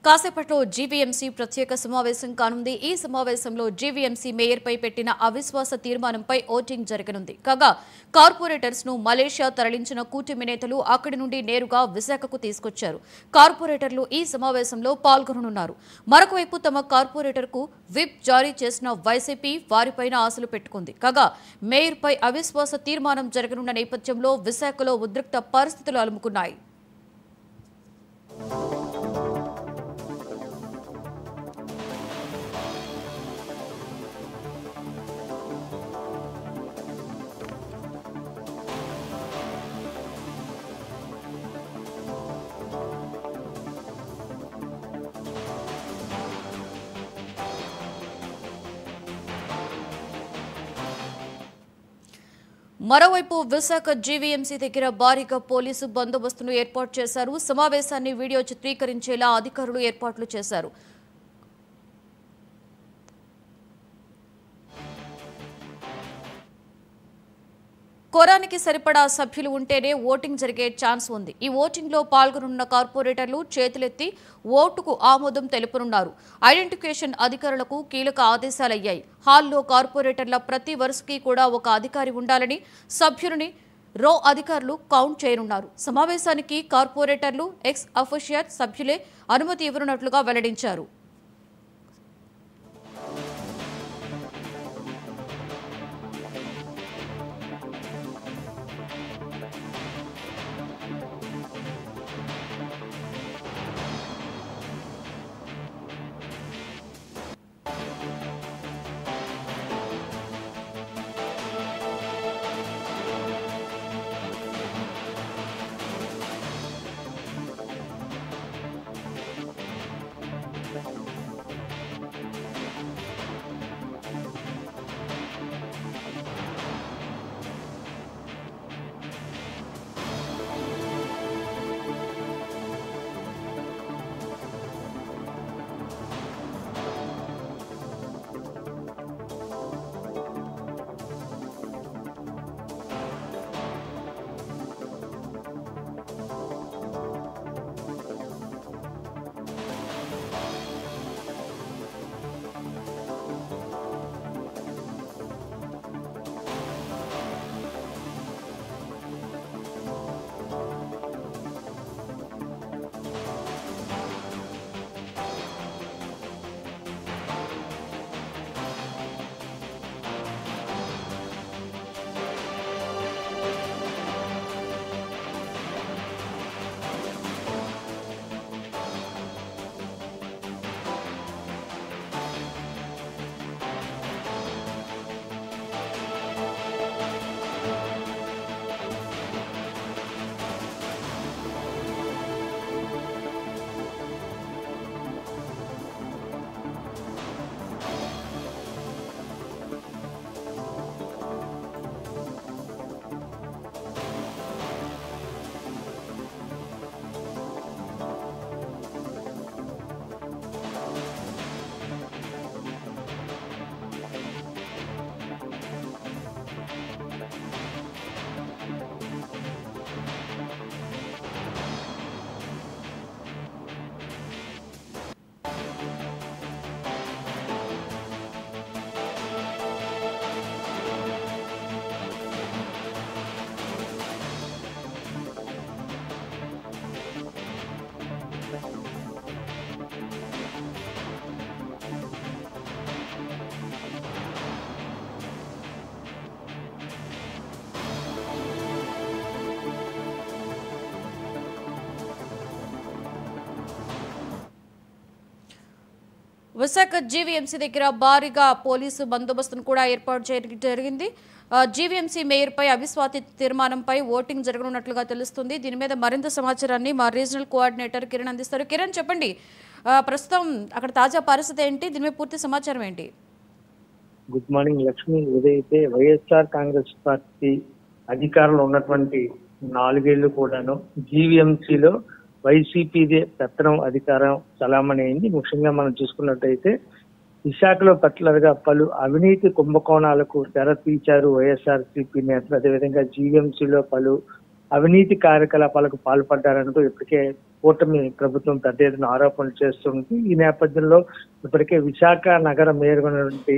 కాసేపట్లో జీవీఎంసీ ప్రత్యేక సమావేశం కానుంది. ఈ సమావేశంలో జీవీఎంసీ మేయర్పై పెట్టిన అవిశ్వాస తీర్మానంపై ఓటింగ్ జరగనుంది. కాగా కార్పొరేటర్స్ ను మలేషియా తరలించిన కూటమి నేతలు అక్కడి నుండి నేరుగా విశాఖకు తీసుకొచ్చారు. కార్పొరేటర్లు ఈ సమావేశంలో పాల్గొననున్నారు. మరొకవైపు తమ కార్పొరేటర్కు విప్ జారీ చేసిన వైసీపీ వారిపైన ఆశలు పెట్టుకుంది. కాగా మేయర్పై అవిశ్వాస తీర్మానం జరగనున్న నేపథ్యంలో విశాఖలో ఉద్రిక్త పరిస్థితులు అలుముకున్నాయి. మరోవైపు విశాఖ జీవీఎంసీ దగ్గర భారీగా పోలీసు బందోబస్తును ఏర్పాటు చేశారు. సమావేశాన్ని వీడియో చిత్రీకరించేలా అధికారులు ఏర్పాట్లు చేశారు. కోరానికి సరిపడా సభ్యులు ఉంటేనే ఓటింగ్ జరిగే ఛాన్స్ ఉంది. ఈ ఓటింగ్ లో పాల్గొనున్న కార్పొరేటర్లు చేతులెత్తి ఓటుకు ఆమోదం తెలుపనున్నారు. ఐడెంటిఫికేషన్ అధికారులకు కీలక ఆదేశాలయ్యాయి. హాల్లో కార్పొరేటర్ల ప్రతి వరుసకి కూడా ఒక అధికారి ఉండాలని సభ్యులని రో అధికారులు కౌంట్ చేయనున్నారు. సమావేశానికి కార్పొరేటర్లు ఎక్స్ అఫిషియల్ సభ్యులే అనుమతి ఇవ్వనున్నట్లుగా వెల్లడించారు. విశాఖ జీవీఎంసీ దగ్గర భారీగా పోలీసు బందోబస్తును కూడా ఏర్పాటు జరిగింది. జీవీఎంసీ మేయర్పై అవిశ్వాస తీర్మానంపై ఓటింగ్ జరగనున్నట్లుగా తెలుస్తుంది. దీని మీద మరింత సమాచారాన్ని మా రీజనల్ కోఆర్డినేటర్ కిరణ్ అందిస్తారు. కిరణ్, చెప్పండి, ప్రస్తుతం అక్కడ తాజా పరిస్థితి ఏంటి? దీని మీద పూర్తి సమాచారం ఏంటి? Good morning Lakshmi. ఇదైతే వైఎస్ఆర్ కాంగ్రెస్ పార్టీ అధికారంలో ఉన్నటువంటి 4 ఏళ్లు కూడాను జీవీఎంసీలో వైసీపీదే పెత్తనం అధికారం చలామణి అయింది. ముఖ్యంగా మనం చూసుకున్నట్టయితే విశాఖలో పర్టికులర్ గా పలు అవినీతి కుంభకోణాలకు తెర తీశారు వైఎస్ఆర్సీపీ నేతలు. అదేవిధంగా జీవీఎంసీలో పలు అవినీతి కార్యకలాపాలకు పాల్పడ్డారంటూ ఇప్పటికే కూటమి ప్రభుత్వం పెద్ద ఎత్తున ఆరోపణలు చేస్తుంది. ఈ నేపథ్యంలో ఇప్పటికే విశాఖ నగర మేయర్గా ఉన్నటువంటి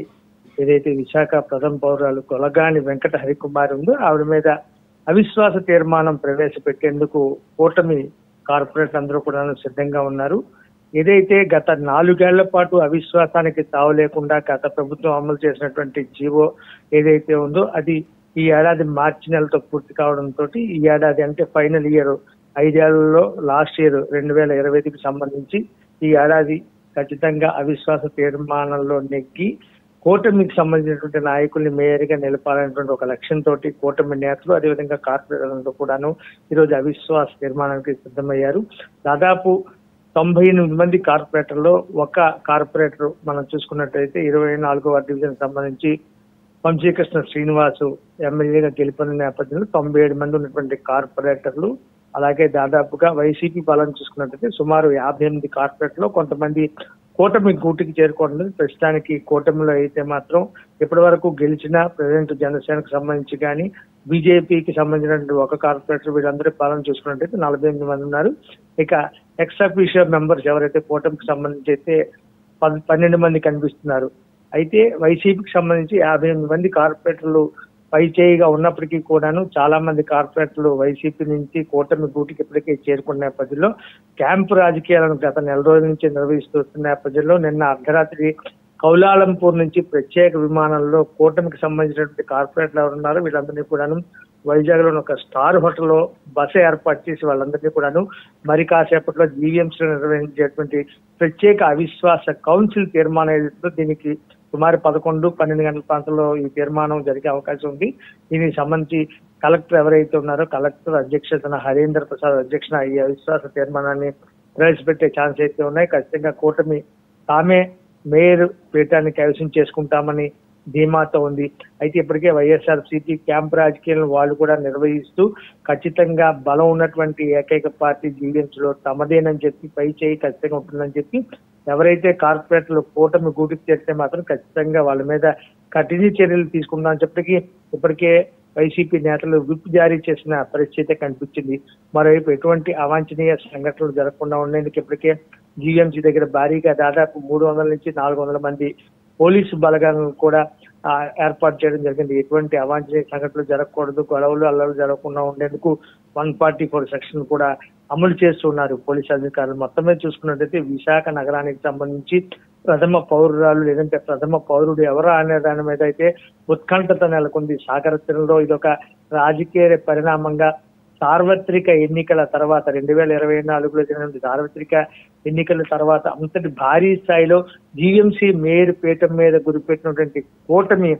ఏదైతే విశాఖ ప్రథమ పౌరాలు కొలగాని వెంకట హరికుమార్ ఉందో ఆవిడ మీద అవిశ్వాస తీర్మానం ప్రవేశపెట్టేందుకు కూటమి కార్పొరేట్ అందరూ కూడా సిద్ధంగా ఉన్నారు. ఏదైతే గత 4 ఏళ్ల పాటు అవిశ్వాసానికి తావు లేకుండా గత ప్రభుత్వం అమలు చేసినటువంటి జీవో ఏదైతే ఉందో అది ఈ ఏడాది మార్చి నెలతో పూర్తి కావడంతో ఈ ఏడాది అంటే ఫైనల్ ఇయర్ 5 ఏళ్లలో లాస్ట్ ఇయర్ 2025కి సంబంధించి ఈ ఏడాది ఖచ్చితంగా అవిశ్వాస తీర్మానంలో నెగ్గి కూటమికి సంబంధించినటువంటి నాయకుల్ని మేయర్గా నిలపాలనేటువంటి ఒక లక్ష్యంతో కూటమి నేతలు అదేవిధంగా కార్పొరేటర్లతో కూడాను ఈరోజు అవిశ్వాస తీర్మానానికి సిద్ధమయ్యారు. దాదాపు 98 మంది కార్పొరేటర్లో ఒక కార్పొరేటర్ మనం చూసుకున్నట్టయితే 24వ డివిజన్ సంబంధించి వంశీకృష్ణ శ్రీనివాసు ఎమ్మెల్యేగా గెలిపిన నేపథ్యంలో 97 మంది ఉన్నటువంటి కార్పొరేటర్లు, అలాగే దాదాపుగా వైసీపీ బలం చూసుకున్నట్టయితే సుమారు 58 కార్పొరేటర్లు కొంతమంది కూటమి గూటికి చేరుకోవడం. ప్రస్తుతానికి కూటమిలో అయితే మాత్రం ఇప్పటి వరకు గెలిచిన ప్రజెంట్ జనసేనకు సంబంధించి కానీ బీజేపీకి సంబంధించినటువంటి ఒక కార్పొరేటర్ వీళ్ళందరూ పాలన చూసుకున్నట్టయితే 48 మంది ఉన్నారు. ఇక ఎక్స్ అఫీషియో మెంబర్స్ ఎవరైతే కూటమికి సంబంధించి అయితే 12 మంది కనిపిస్తున్నారు. అయితే వైసీపీకి సంబంధించి 58 మంది కార్పొరేటర్లు పైచేయిగా ఉన్నప్పటికీ కూడాను చాలా మంది కార్పొరేటర్లు వైసీపీ నుంచి కూటమి గూటికి ఇప్పటికే చేరుకున్న నేపథ్యంలో క్యాంపు రాజకీయాలను గత నెల రోజుల నుంచి నిర్వహిస్తున్న నేపథ్యంలో నిన్న అర్ధరాత్రి కౌలాలంపూర్ నుంచి ప్రత్యేక విమానంలో కూటమికి సంబంధించినటువంటి కార్పొరేటర్లు ఎవరున్నారో వీళ్ళందరినీ కూడాను వైజాగ్ లో ఒక స్టార్ హోటల్లో బస ఏర్పాటు చేసి వాళ్ళందరినీ కూడాను మరి కాసేపట్లో జీవీఎంసీలో నిర్వహించేటువంటి ప్రత్యేక అవిశ్వాస కౌన్సిల్ తీర్మానం ఏదైతే దీనికి సుమారు 11-12 గంటల ప్రాంతంలో ఈ తీర్మానం జరిగే అవకాశం ఉంది. దీనికి సంబంధించి కలెక్టర్ ఎవరైతే ఉన్నారో కలెక్టర్ అధ్యక్షతన హరీంద్ర ప్రసాద్ అధ్యక్షన ఈ అవిశ్వాస తీర్మానాన్ని ప్రవేశపెట్టే ఛాన్స్ అయితే ఉన్నాయి. ఖచ్చితంగా కూటమి తామే మేయర్ పీఠాన్ని కైవసం చేసుకుంటామని ధీమాతో ఉంది. అయితే ఇప్పటికే వైఎస్ఆర్సీపీ క్యాంప్ రాజకీయాలను వాళ్ళు కూడా నిర్వహిస్తూ ఖచ్చితంగా బలం ఉన్నటువంటి ఏకైక పార్టీ జీవీఎంసీలో తమదేనని చెప్పి పై చేయి ఖచ్చితంగా ఉంటుందని చెప్పి ఎవరైతే కార్పొరేటర్లు కూటమి గూటికి చేస్తే మాత్రం ఖచ్చితంగా వాళ్ళ మీద కఠిన చర్యలు తీసుకుందామని చెప్పటికి ఇప్పటికే వైసీపీ నేతలు విప్ జారీ చేసిన పరిస్థితి కనిపించింది. మరోవైపు ఎటువంటి అవాంఛనీయ సంఘటనలు జరగకుండా ఉండేందుకు ఇప్పటికే జీవీఎంసీ దగ్గర భారీగా దాదాపు 300 నుంచి 400 మంది పోలీసు బలగాలను కూడా ఏర్పాటు చేయడం జరిగింది. ఎటువంటి అవాంఛనీయ సంఘటనలు జరగకూడదు, గొడవలు అల్లలు జరగకుండా ఉండేందుకు 144 సెక్షన్ కూడా అమలు చేస్తున్నారు పోలీసు అధికారులు. మొత్తమే చూసుకున్నట్టయితే విశాఖ నగరానికి సంబంధించి ప్రథమ పౌరురాలు లేదంటే ప్రథమ పౌరుడు ఎవరు అనే దాని మీద అయితే ఉత్కంఠత నెలకొంది. సాగర తీరంలో ఇదొక రాజకీయ పరిణామంగా సార్వత్రిక ఎన్నికల తర్వాత 2024లో జరిగిన సార్వత్రిక ఎన్నికల తర్వాత అంతటి భారీ స్థాయిలో జీవీఎంసీ మేయర్ పీఠం మీద గురిపెట్టినటువంటి కూటమి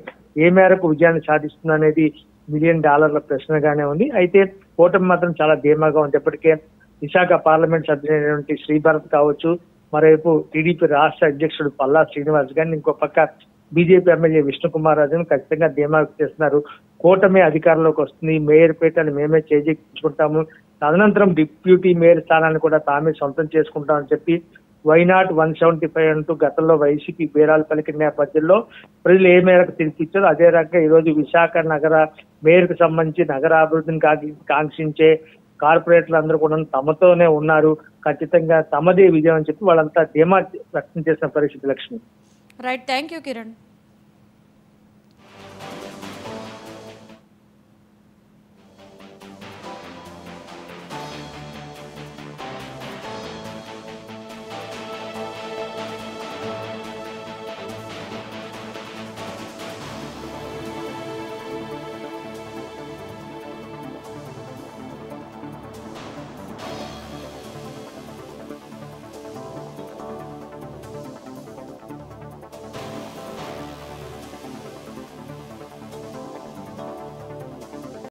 ఏ మేరకు విజయాన్ని సాధిస్తుందనేది $1 మిలియన్ ప్రశ్నగానే ఉంది. అయితే కూటమి మాత్రం చాలా ధీమాగా ఉంది. ఇప్పటికే విశాఖ పార్లమెంట్ సభ్యులైనటువంటి శ్రీభరత్ కావచ్చు, మరోవైపు టీడీపీ రాష్ట్ర అధ్యక్షుడు పల్లా శ్రీనివాస్ గారిని, ఇంకో పక్క బీజేపీ ఎమ్మెల్యే విష్ణుకుమార్ రాజును ఖచ్చితంగా ధీమా చేస్తున్నారు. కూటమి అధికారంలోకి వస్తుంది, మేయర్ పీఠాన్ని మేమే చేజిక్కించుకుంటాము, తదనంతరం డిప్యూటీ మేయర్ స్థానాన్ని కూడా తామే సొంతం చేసుకుంటామని చెప్పి వైనాట్ 175 అంటూ గతంలో వైసీపీ బేరాలు పలికిన నేపథ్యంలో ప్రజలు ఏ మేరకు తీర్పిచ్చారో అదే రకంగా ఈరోజు విశాఖ నగర మేయర్కు సంబంధించి నగరాభివృద్ధిని కాంక్షించే కార్పొరేటర్లు అందరూ కూడా తమతోనే ఉన్నారు, ఖచ్చితంగా తమదే విజయం అని చెప్పి వాళ్ళంతా ధీమా వ్యక్తం చేసిన పరిస్థితి. Lakshmi. Right, thank you Kiran.